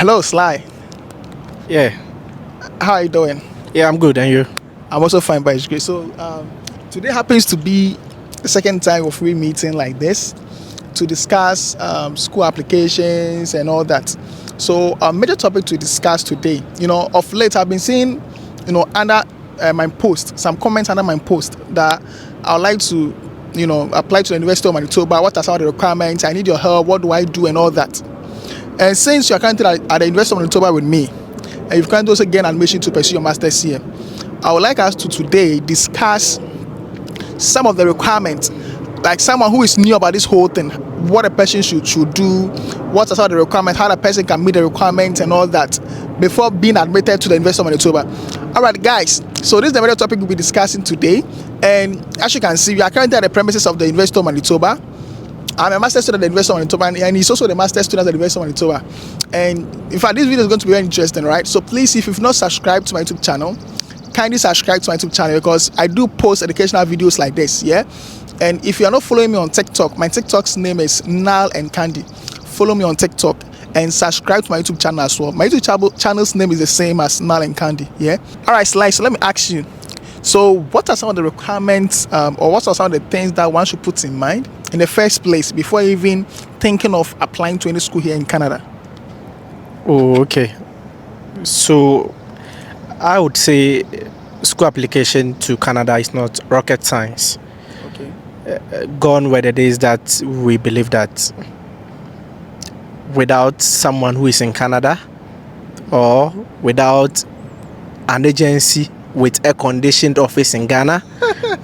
Hello, Sly. Yeah, How are you doing? yeah, I'm good. And you? I'm also fine by His grace. So, today happens to be the second time of we meeting like this to discuss school applications and all that. So, our major topic to discuss today, of late I've been seeing, under my post, some comments under my post that I would like to, apply to the University of Manitoba. What are some of the requirements? I need your help. What do I do and all that? And since you are currently at the University of Manitoba with me, and you've currently also gained admission to pursue your master's here, I would like us to today discuss some of the requirements, like someone who is new about this whole thing, what a person should do, what are some of the requirements, how the person can meet the requirements and all that before being admitted to the University of Manitoba. All right, guys, so this is the major topic we'll be discussing today. And as you can see, we are currently at the premises of the University of Manitoba. I'm a master's student at the University of Manitoba, and he's also the master's student at the University of Manitoba. And in fact, this video is going to be very interesting, right? So please, if you've not subscribed to my YouTube channel, kindly subscribe to my YouTube channel because I do post educational videos like this, yeah? And if you are not following me on TikTok, my TikTok's name is Nal and Candy. Follow me on TikTok and subscribe to my YouTube channel as well. My YouTube channel's name is the same as Nal and Candy, yeah? All right, Sly, so let me ask you. So what are some of the requirements or what are some of the things that one should put in mind in the first place before even thinking of applying to any school here in Canada? Oh, okay. So I would say school application to Canada is not rocket science. Okay. Gone were the days that we believe that without someone who is in Canada or without an agency with a conditioned office in Ghana,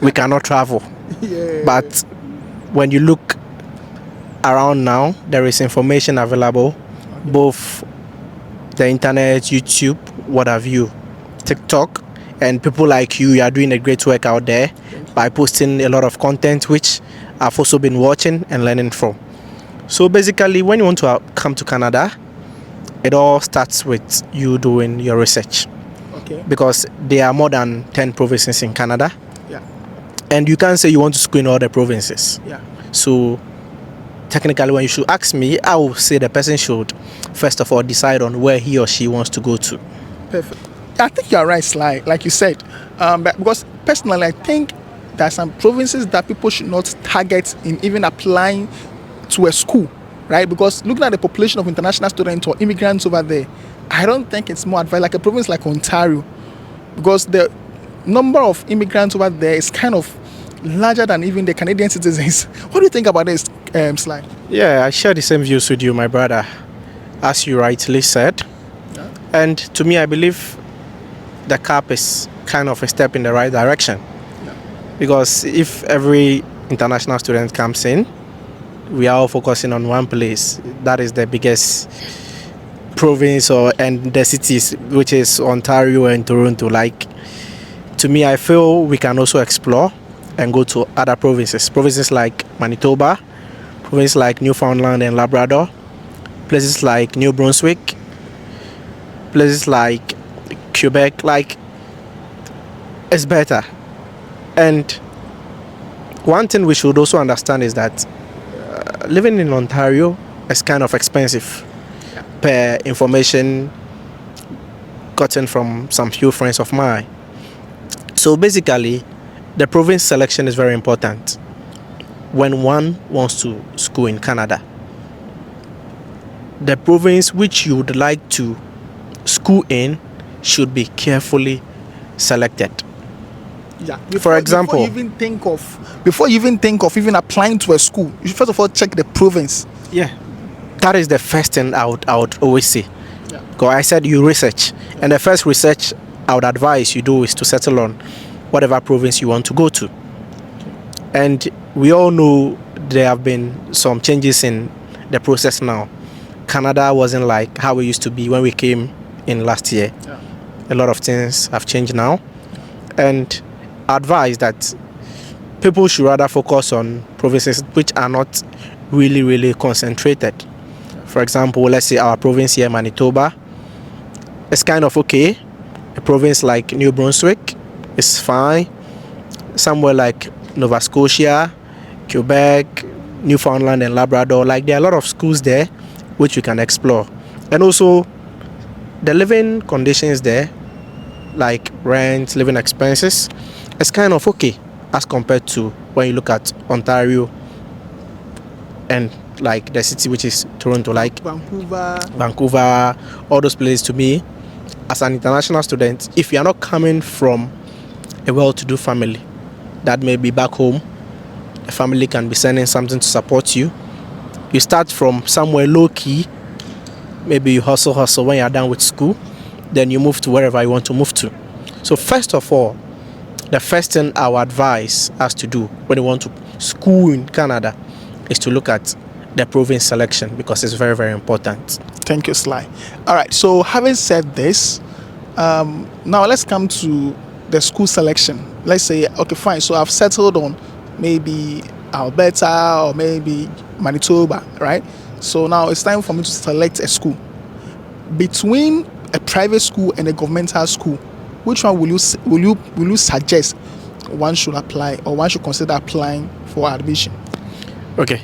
we cannot travel. Yeah. But when you look around now, there is information available, both the internet, YouTube, what have you, TikTok, and people like you are doing a great work out there by posting a lot of content which I've also been watching and learning from. So basically, when you want to come to Canada, it all starts with you doing your research. Okay. Because there are more than 10 provinces in Canada. Yeah. And you can't say you want to school in all the provinces. Yeah. So technically, when you should ask me, I will say the person should first of all decide on where he or she wants to go to. Perfect. I think you're right, Sly, like you said. But because personally, I think there are some provinces that people should not target in even applying to a school, right? Because looking at the population of international students or immigrants over there, I don't think it's more advised like a province like Ontario, because the number of immigrants over there is kind of larger than even the Canadian citizens. What do you think about this, Sly? Yeah, I share the same views with you, my brother, as you rightly said. Yeah. And to me, I believe the CAP is kind of a step in the right direction. Yeah. Because if every international student comes in, we are all focusing on one place. That is the biggest province and the cities, which is Ontario and Toronto. Like, to me, I feel we can also explore and go to other provinces like Manitoba, provinces like Newfoundland and Labrador, places like New Brunswick, places like Quebec. Like, it's better. And one thing we should also understand is that living in Ontario is kind of expensive per information gotten from some few friends of mine. So basically, the province selection is very important when one wants to school in Canada. The province which you would like to school in should be carefully selected. Yeah. For example, before you even think of even applying to a school, you should first of all check the province. yeah, that is the first thing I would always say. Yeah. Because I said you research, and the first research I would advise you do is to settle on whatever province you want to go to. And we all know there have been some changes in the process now. Canada wasn't like how it used to be when we came in last year. Yeah. A lot of things have changed now, and I advise that people should rather focus on provinces which are not really concentrated. For example, let's say our province here, Manitoba, is kind of okay. A province like New Brunswick is fine. Somewhere like Nova Scotia, Quebec, Newfoundland and Labrador, like there are a lot of schools there which you can explore. And also the living conditions there, like rent, living expenses, is kind of okay as compared to when you look at Ontario and like the city which is Toronto, like Vancouver, all those places. To me, as an international student, if you are not coming from a well-to-do family that may be back home, the family can be sending something to support you. You start from somewhere low-key, maybe you hustle when you're done with school, then you move to wherever you want to move to. So first of all, the first thing I would advise us to do when you want to school in Canada is to look at the province selection, because it's very, very important. Thank you, Sly. All right, so having said this, now let's come to the school selection. Let's say, okay, fine, so I've settled on maybe Alberta or maybe Manitoba, right? So now it's time for me to select a school. Between a private school and a governmental school, which one will you suggest one should apply, or one should consider applying for admission? Okay.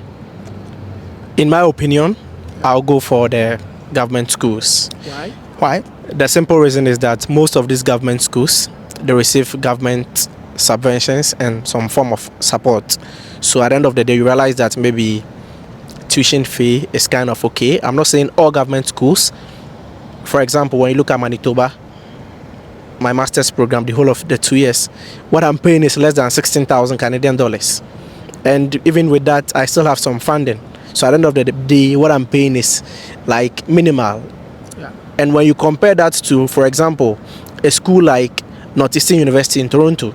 In my opinion, I'll go for the government schools. Why? The simple reason is that most of these government schools, they receive government subventions and some form of support. So at the end of the day, you realize that maybe tuition fee is kind of okay. I'm not saying all government schools. For example, when you look at Manitoba, my master's program, the whole of the 2 years, what I'm paying is less than 16,000 Canadian dollars. And even with that, I still have some funding. So at the end of the day, what I'm paying is like minimal. Yeah. And when you compare that to, for example, a school like Northeastern University in Toronto,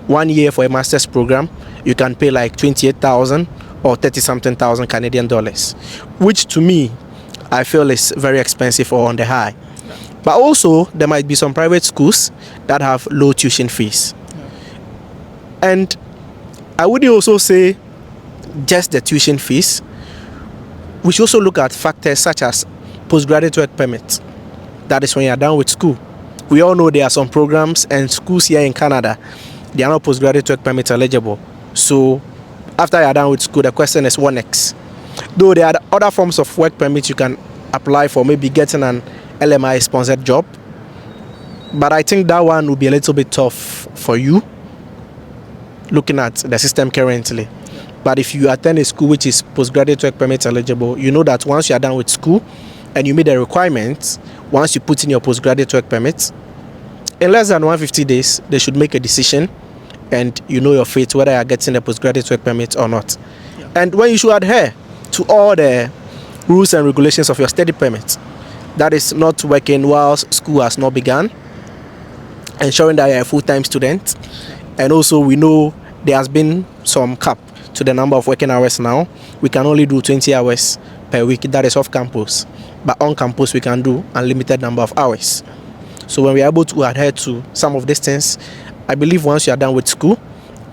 1 year for a master's program, you can pay like 28,000 or 30-something thousand Canadian dollars, which to me, I feel is very expensive or on the high. Yeah. But also, there might be some private schools that have low tuition fees. Yeah. And I would also say just the tuition fees. We should also look at factors such as postgraduate permit. That is when you are done with school. We all know there are some programs and schools here in Canada, they are not postgraduate permit eligible. So after you are done with school, the question is what next? Though there are other forms of work permit you can apply for, maybe getting an LMI sponsored job. But I think that one will be a little bit tough for you, looking at the system currently. But if you attend a school which is postgraduate work permit eligible, you know that once you are done with school and you meet the requirements, once you put in your postgraduate work permit, in less than 150 days, they should make a decision and you know your fate, whether you are getting a postgraduate work permit or not. Yeah. And when you should adhere to all the rules and regulations of your study permit, that is not working whilst school has not begun, ensuring that you're a full-time student. And also we know there has been some cap to the number of working hours now. We can only do 20 hours per week, that is off campus. But on campus we can do unlimited number of hours. So when we are able to adhere to some of these things, I believe once you are done with school,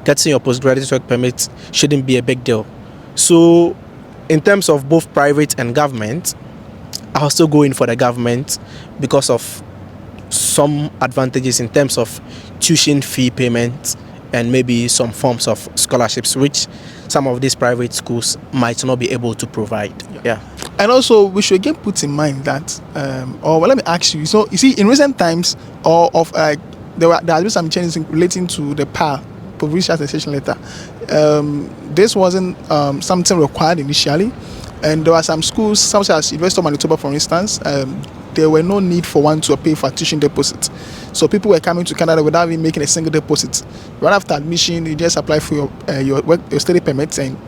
getting your postgraduate work permit shouldn't be a big deal. So in terms of both private and government, I'll still go in for the government because of some advantages in terms of tuition fee payment and maybe some forms of scholarships, which some of these private schools might not be able to provide. Yeah. And also, we should again put in mind that, let me ask you. So, you see, in recent times, there has been some changes relating to the PAL, Provincial Association Letter. This wasn't something required initially, and there were some schools, such as Sylvester and Nathan, for instance, there were no need for one to pay for tuition deposit. So people were coming to Canada without even making a single deposit. Right after admission, you just apply for your study permit and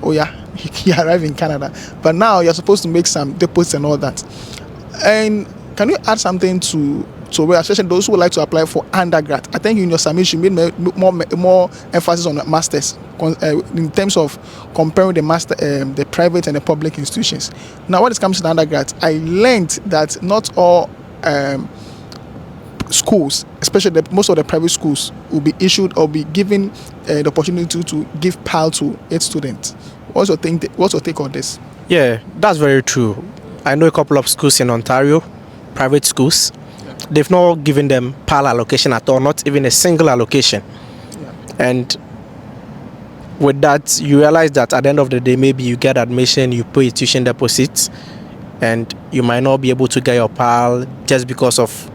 you arrive in Canada. But now you're supposed to make some deposits and all that. And can you add something to especially those who would like to apply for undergrad? I think in your submission you made more emphasis on the masters in terms of comparing the private and the public institutions. Now, when it comes to the undergrad, I learned that not all schools, especially most of the private schools, will be issued or be given the opportunity to give PAL to its students. What's your take on this? Yeah, that's very true. I know a couple of schools in Ontario, private schools. They've not given them PAL allocation at all, not even a single allocation. Yeah. And with that, you realize that at the end of the day, maybe you get admission, you pay tuition deposits, and you might not be able to get your PAL just because of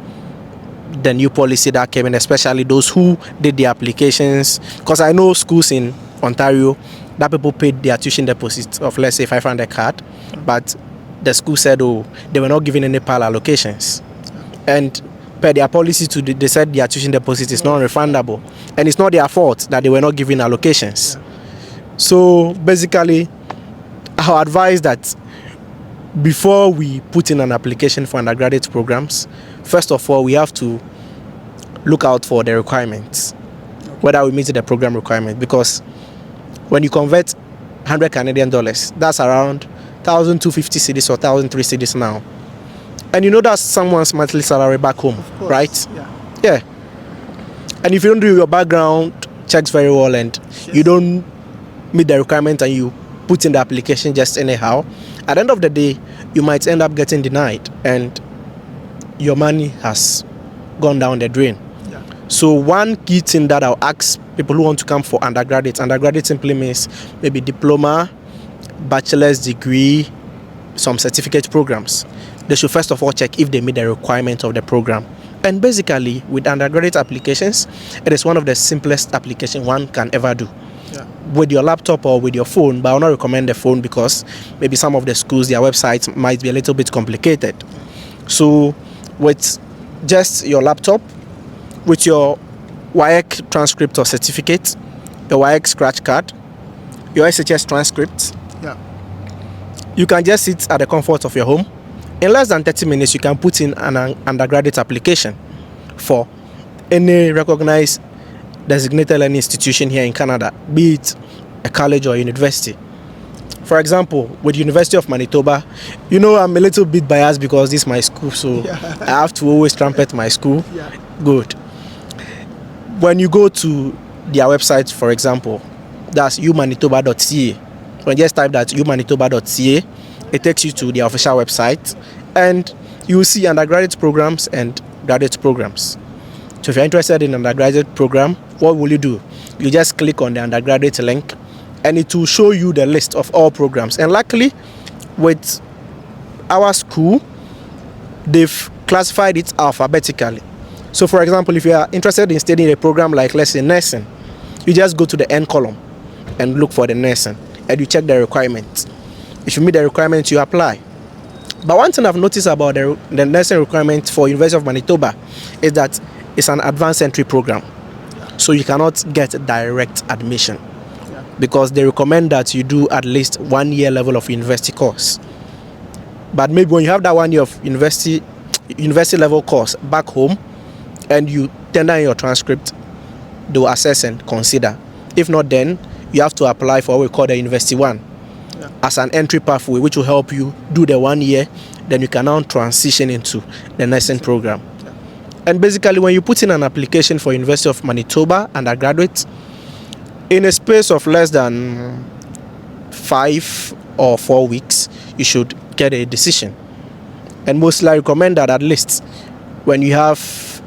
the new policy that came in, especially those who did the applications. Because I know schools in Ontario that people paid their tuition deposit of, let's say, 500 card, but the school said, oh, they were not giving any PAL allocations. And per their policy, they said their tuition deposit is not refundable. And it's not their fault that they were not giving allocations. So basically, I would advise that before we put in an application for undergraduate programs, first of all, we have to look out for the requirements, whether we meet the program requirement. Because when you convert 100 Canadian dollars, that's around 1,250 cedis or 1,003 cedis now. And you know that's someone's monthly salary back home, right? Yeah. And if you don't do your background checks very well and you don't meet the requirement and you put in the application just anyhow, at the end of the day, you might end up getting denied and your money has gone down the drain. So one key thing that I'll ask people who want to come for undergraduate simply means maybe diploma, bachelor's degree, some certificate programs. They should first of all check if they meet the requirement of the program. And basically, with undergraduate applications, it is one of the simplest applications one can ever do. With your laptop or with your phone, but I will not recommend the phone because maybe some of the schools, their websites might be a little bit complicated. So with just your laptop, with your WAEC transcript or certificate, your WAEC scratch card, your SHS transcript, you can just sit at the comfort of your home. In less than 30 minutes, you can put in an undergraduate application for any recognized designated learning institution here in Canada, be it a college or university. For example, with University of Manitoba, you know I'm a little bit biased because this is my school, so I have to always trumpet my school. Good. When you go to their website, for example, that's umanitoba.ca. When you just type that umanitoba.ca, it takes you to the official website and you will see undergraduate programs and graduate programs. So if you're interested in an undergraduate program, what will you do? You just click on the undergraduate link and it will show you the list of all programs. And luckily, with our school, they've classified it alphabetically. So for example, if you are interested in studying a program like, let's say, nursing, you just go to the N column and look for the nursing and you check the requirements. If you meet the requirements, you apply. But one thing I've noticed about the nursing requirement for University of Manitoba is that it's an advanced entry program. So you cannot get direct admission because they recommend that you do at least 1 year level of university course. But maybe when you have that 1 year of university level course back home and you tender in your transcript, they will assess and consider. If not, then you have to apply for what we call the University 1 as an entry pathway, which will help you do the 1 year, then you can now transition into the nursing program. And basically, when you put in an application for University of Manitoba undergraduate, in a space of less than 5 or 4 weeks, you should get a decision. And mostly I recommend that at least when you have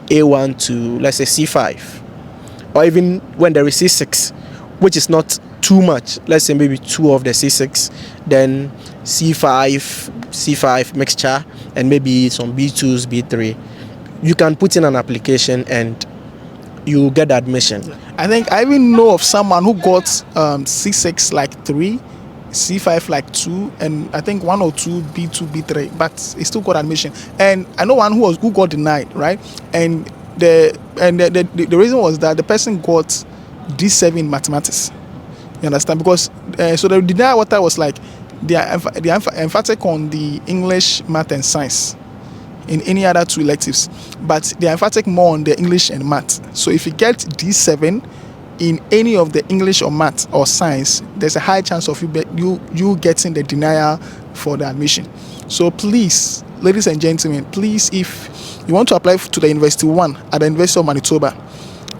A1 to, let's say, C5, or even when there is C6, which is not too much, let's say maybe 2 of the C6, then C5 mixture, and maybe some B2s, B3, you can put in an application and you get admission. I think I even know of someone who got C6 like 3, C5 like 2, and I think 1 or 2 B2, B3, but he still got admission. And I know one who got denied, right? And the reason was that the person got D7 in mathematics. You understand? Because so the denial water was like they are emphatic on the English, math, and science in any other 2 electives, but they are emphatic more on the English and math. So if you get D7 in any of the English or math or science, there's a high chance of you getting the denial for the admission. So please, ladies and gentlemen, please, if you want to apply to the University 1 at the University of Manitoba,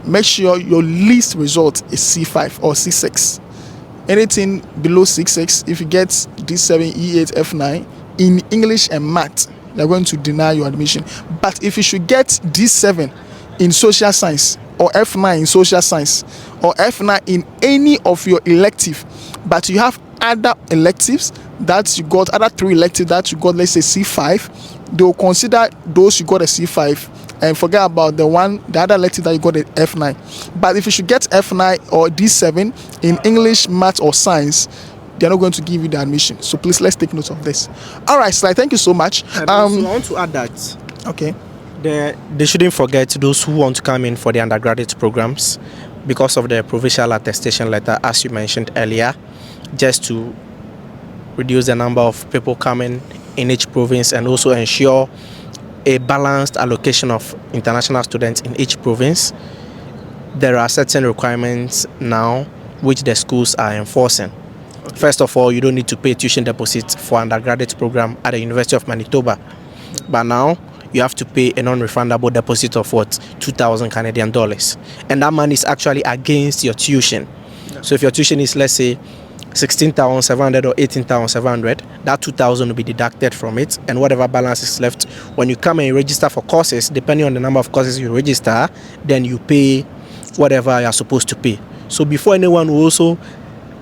make sure your least result is C5 or C6. Anything below C6, if you get D7, E8, F9 in English and math, they're going to deny your admission. But if you should get D7 in social science, or F9 in social science, or F9 in any of your elective, but you have other electives that you got, other three electives that you got, let's say C5, they will consider those you got a C5 and forget about the other elective that you got a F9. But if you should get F9 or D7 in English, math, or science, they're not going to give you the admission. So please, let's take note of this. All right, Sly, thank you so much. And also, I want to add that Okay. they shouldn't forget those who want to come in for the undergraduate programs because of the provincial attestation letter, as you mentioned earlier, just to reduce the number of people coming in each province and also ensure a balanced allocation of international students in each province. There are certain requirements now which the schools are enforcing. Okay. First of all, you don't need to pay tuition deposit for undergraduate program at the University of Manitoba. But now you have to pay a non-refundable deposit of what? 2,000 Canadian dollars. And that money is actually against your tuition. Yeah. So if your tuition is, let's say, 16,700 or 18,700, that 2,000 will be deducted from it, and whatever balance is left, when you come and register for courses, depending on the number of courses you register, then you pay whatever you're supposed to pay. So before anyone will also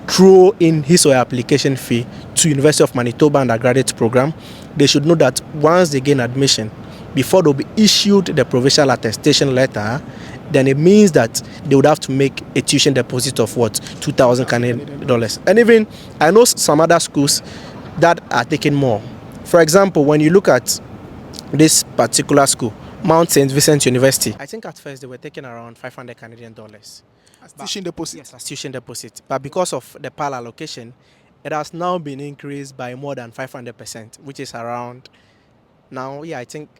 throw in his or her application fee to University of Manitoba undergraduate program, they should know that once they gain admission, before they'll be issued the provincial attestation letter, then it means that they would have to make a tuition deposit of what? 2,000 Canadian dollars. And even I know some other schools that are taking more. For example, when you look at this particular school, Mount St. Vincent University, I think at first they were taking around 500 Canadian dollars. As tuition deposit. Yes, as tuition deposit. But because of the PAL allocation, it has now been increased by more than 500%, which is around now, I think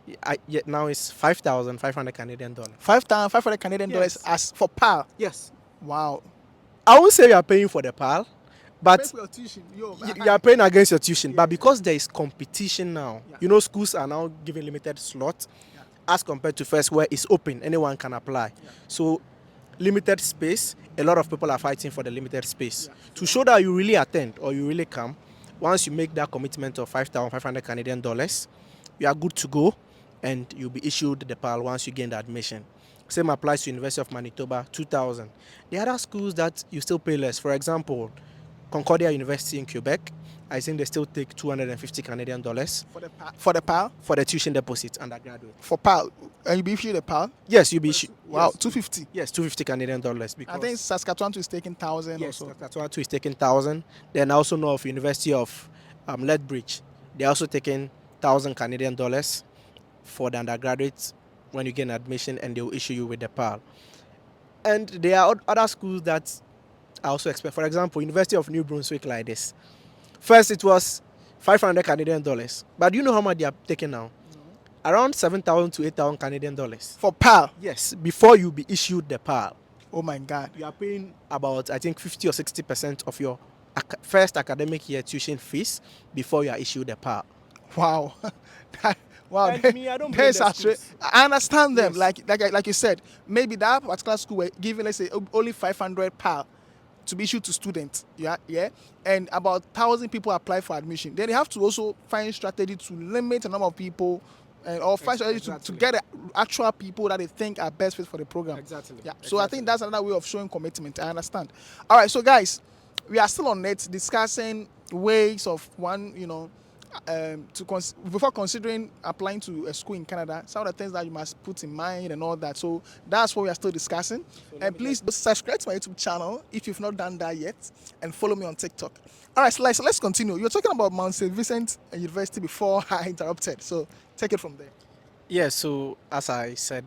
now it's 5,500 Canadian dollars. 5,500 Canadian dollars as for PAL. Yes. Wow. I won't say you are paying for the PAL, but For your tuition. you are paying against your tuition. But because there is competition now, schools are now giving limited slots as compared to first where it's open, anyone can apply. So limited space, a lot of people are fighting for the limited space. To show that you really attend or you really come, once you make that commitment of 5,500 Canadian dollars, you are good to go, and you'll be issued the PAL once you gain the admission. Same applies to University of Manitoba, 2,000. The other schools that you still pay less, for example, Concordia University in Quebec, I think they still take 250 Canadian dollars. For the PAL? For the tuition deposit, undergraduate. For PAL? And you'll be issued the PAL? Yes, you'll be issued. Wow, yes. 250? Yes, 250 Canadian dollars. I think Saskatchewan too is taking 1,000 yes, or so. Saskatchewan too is taking 1,000. Then I also know of University of Lethbridge. They're also taking 1,000 Canadian dollars for the undergraduates when you gain admission, and they'll issue you with the PAL. And there are other schools that I also expect. For example, University of New Brunswick like this. First, it was 500 Canadian dollars. But do you know how much they are taking now? Around 7,000 to 8,000 Canadian dollars. For PAL? Yes, before you be issued the PAL. Oh my God. You are paying about, I think, 50 or 60% of your first academic year tuition fees before you are issued the PAL. Wow. Wow. And me, I don't blame the schools. I understand them. Yes. Like you said, maybe that particular school were giving, let's say, only 500 PAL to be issued to students. Yeah. And about 1,000 people apply for admission. Then they have to also find strategy to limit the number of people or find strategy to get actual people that they think are best fit for the program. Exactly. Yeah. So I think that's another way of showing commitment. I understand. All right. So guys, we are still on it discussing ways of before considering applying to a school in Canada, some of the things that you must put in mind and all that. So that's what we are still discussing. And please subscribe to my YouTube channel if you've not done that yet, and follow me on TikTok. All right, so let's continue. You're talking about Mount St. Vincent University before I interrupted. So take it from there. Yeah, so as I said,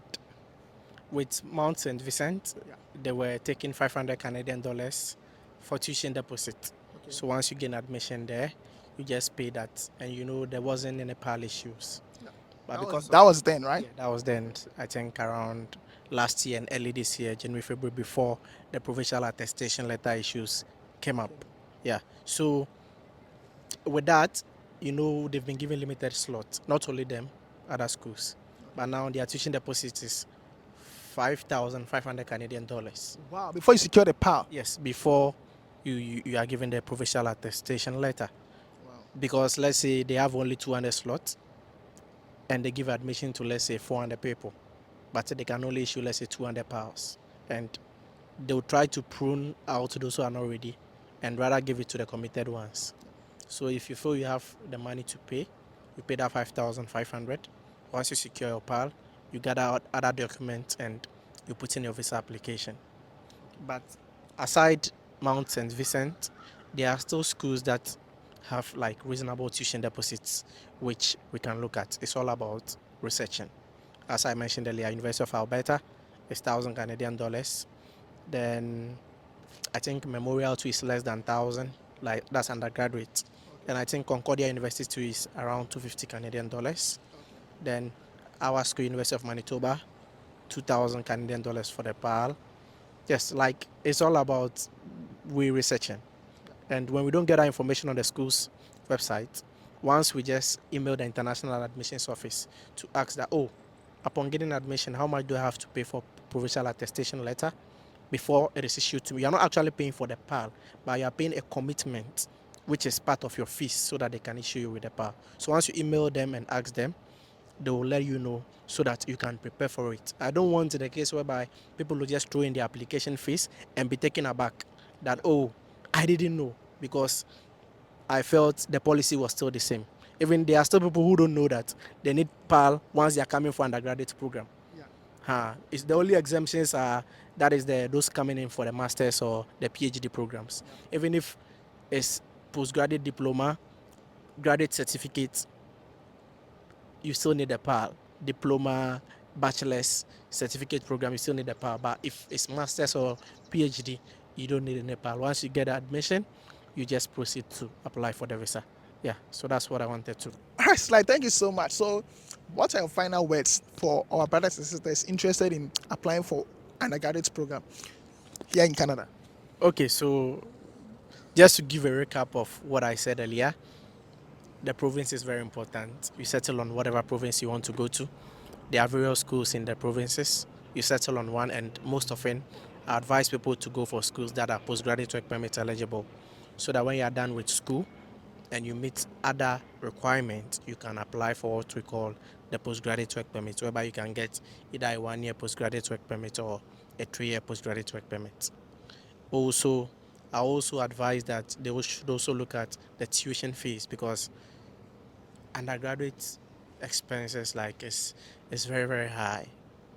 with Mount St. Vincent, they were taking 500 Canadian dollars for tuition deposit. Okay. So once you gain admission there, you just pay that, and there wasn't any PAL issues. Yeah. But that was then, right? Yeah, that was then. I think around last year and early this year, January, February, before the provincial attestation letter issues came up. Yeah. So with that, they've been given limited slots. Not only them, other schools, but now their tuition deposit is 5,500 Canadian dollars. Wow! Before you secure the PAL. Yes, before you are given the provincial attestation letter. Because let's say they have only 200 slots and they give admission to, let's say, 400 people, but they can only issue, let's say, 200 PALs, and they'll try to prune out those who are not ready and rather give it to the committed ones. So if you feel you have the money to pay, you pay that 5,500. Once you secure your PAL, you gather out other documents and you put in your visa application. But aside Mount St. Vincent, there are still schools that have like reasonable tuition deposits, which we can look at. It's all about researching. As I mentioned earlier, University of Alberta is $1,000 Canadian. Then I think Memorial too is less than 1,000, like that's undergraduate. And I think Concordia University too is around 250 Canadian dollars. Then our school, University of Manitoba, 2,000 Canadian dollars for the PAL. Yes, like it's all about we researching. And when we don't get our information on the school's website, once we just email the International Admissions Office to ask that, oh, upon getting admission, how much do I have to pay for provincial attestation letter before it is issued to me? You're not actually paying for the PAL, but you are paying a commitment, which is part of your fees, so that they can issue you with the PAL. So once you email them and ask them, they will let you know so that you can prepare for it. I don't want the case whereby people will just throw in the application fees and be taken aback that, oh, I didn't know, because I felt the policy was still the same. Even there are still people who don't know that they need PAL once they are coming for undergraduate program. It's the only exemptions are that is those coming in for the masters or the PhD programs. Even if it's postgraduate diploma, graduate certificate, you still need a PAL. Diploma, bachelor's, certificate program, you still need a PAL. But if it's master's or PhD, you don't need a PAL. Once you get admission, you just proceed to apply for the visa. Yeah, so that's what I wanted to. All right, Sly, thank you so much. So, what are your final words for our brothers and sisters interested in applying for undergraduate program here in Canada? Okay, so just to give a recap of what I said earlier, the province is very important. You settle on whatever province you want to go to. There are various schools in the provinces. You settle on one, and most often, I advise people to go for schools that are postgraduate work permit eligible, so that when you are done with school and you meet other requirements, you can apply for what we call the postgraduate work permit, whereby you can get either a 1 year postgraduate work permit or a 3 year postgraduate work permit. Also, I also advise that they should also look at the tuition fees, because undergraduate expenses like is very very high,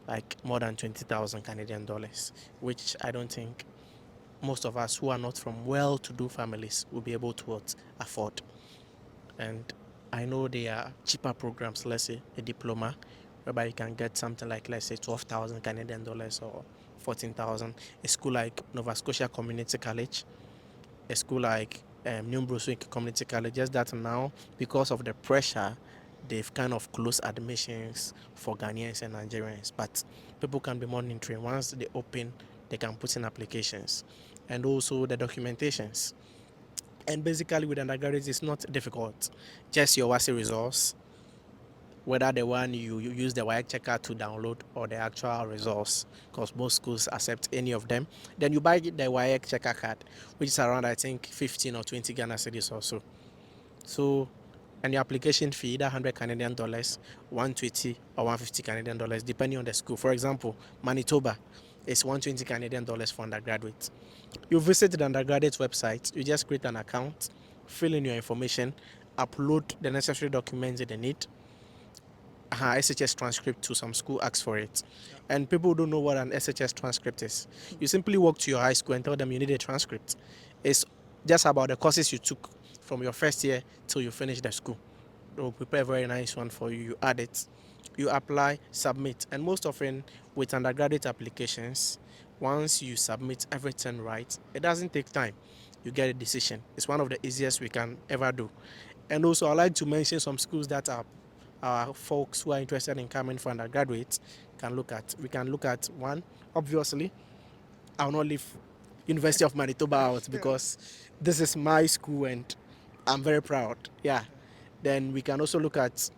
like more than 20,000 Canadian dollars, which I don't think most of us who are not from well-to-do families will be able to afford. And I know there are cheaper programs, let's say a diploma, whereby you can get something like, let's say, 12,000 Canadian dollars or 14,000. A school like Nova Scotia Community College, a school like New Brunswick Community College, just that now, because of the pressure, they've kind of closed admissions for Ghanaians and Nigerians. But people can be monitoring. Once they open, they can put in applications. And also the documentations. And basically with undergraduates, it's not difficult. Just your WASI results, whether the one you use the WAEC checker to download or the actual results, because most schools accept any of them. Then you buy the WAEC checker card, which is around, I think, 15 or 20 Ghana cedis or so. So, and the application fee, either 100 Canadian dollars, 120 or 150 Canadian dollars, depending on the school. For example, Manitoba is 120 Canadian dollars for undergraduate. You visit the undergraduate website, you just create an account, fill in your information, upload the necessary documents that they need. SHS transcript to some school asks for it. And people don't know what an SHS transcript is. You simply walk to your high school and tell them you need a transcript. It's just about the courses you took from your first year till you finish the school. They'll prepare a very nice one for you. You add it, you apply, submit. And most often with undergraduate applications, once you submit everything right, it doesn't take time. You get a decision. It's one of the easiest we can ever do. And also, I'd like to mention some schools that are folks who are interested in coming for undergraduates can look at. We can look at one, obviously. I'll not leave University of Manitoba out, because this is my school and I'm very proud. Yeah. Then we can also look at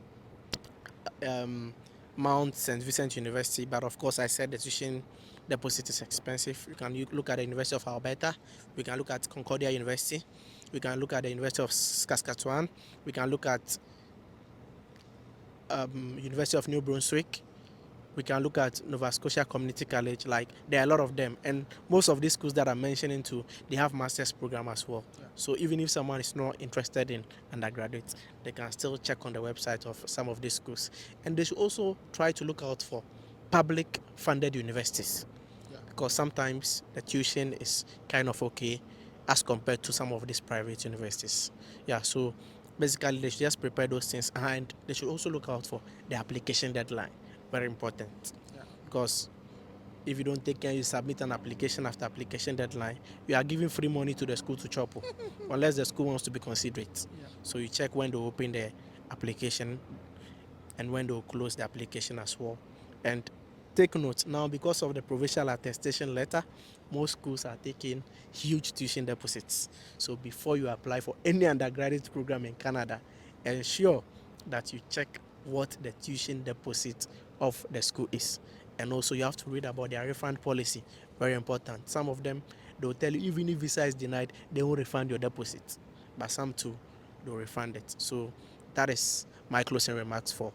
Mount St. Vincent University, but of course I said the tuition deposit is expensive. You can look at the University of Alberta. We can look at Concordia University. We can look at the University of Saskatchewan. We can look at University of New Brunswick. we can look at Nova Scotia Community College. Like, there are a lot of them, and most of these schools that I'm mentioning too, they have master's program as well. Yeah. So even if someone is not interested in undergraduate, they can still check on the website of some of these schools, and they should also try to look out for public funded universities, Yeah. because sometimes the tuition is kind of okay as compared to some of these private universities. Yeah, so basically they should just prepare those things, and they should also look out for the application deadline. Very important, Yeah. because if you don't take care, you submit an application after application deadline, you are giving free money to the school to chop, unless the school wants to be considerate. Yeah. So you check when they open the application and when they will close the application as well. And take note now, because of the provincial attestation letter, most schools are taking huge tuition deposits. So before you apply for any undergraduate program in Canada, ensure that you check what the tuition deposit of the school is. And also you have to read about their refund policy. Very important. Some of them, they'll tell you even if visa is denied, they won't refund your deposit. But some too, they'll refund it. So that is my closing remarks for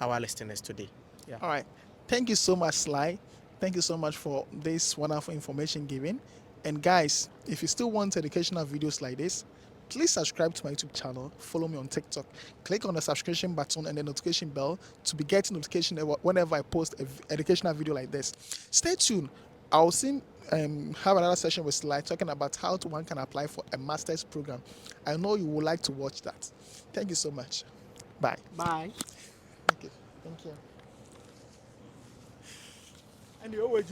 our listeners today. Yeah. All right. Thank you so much, Sly. Thank you so much for this wonderful information given. And guys, if you still want educational videos like this, please subscribe to my YouTube channel. Follow me on TikTok. Click on the subscription button and the notification bell to be getting notification whenever I post an educational video like this. Stay tuned. I'll soon have another session with Sly talking about how one can apply for a master's program. I know you would like to watch that. Thank you so much. Bye. Bye. Okay. Thank you. And you always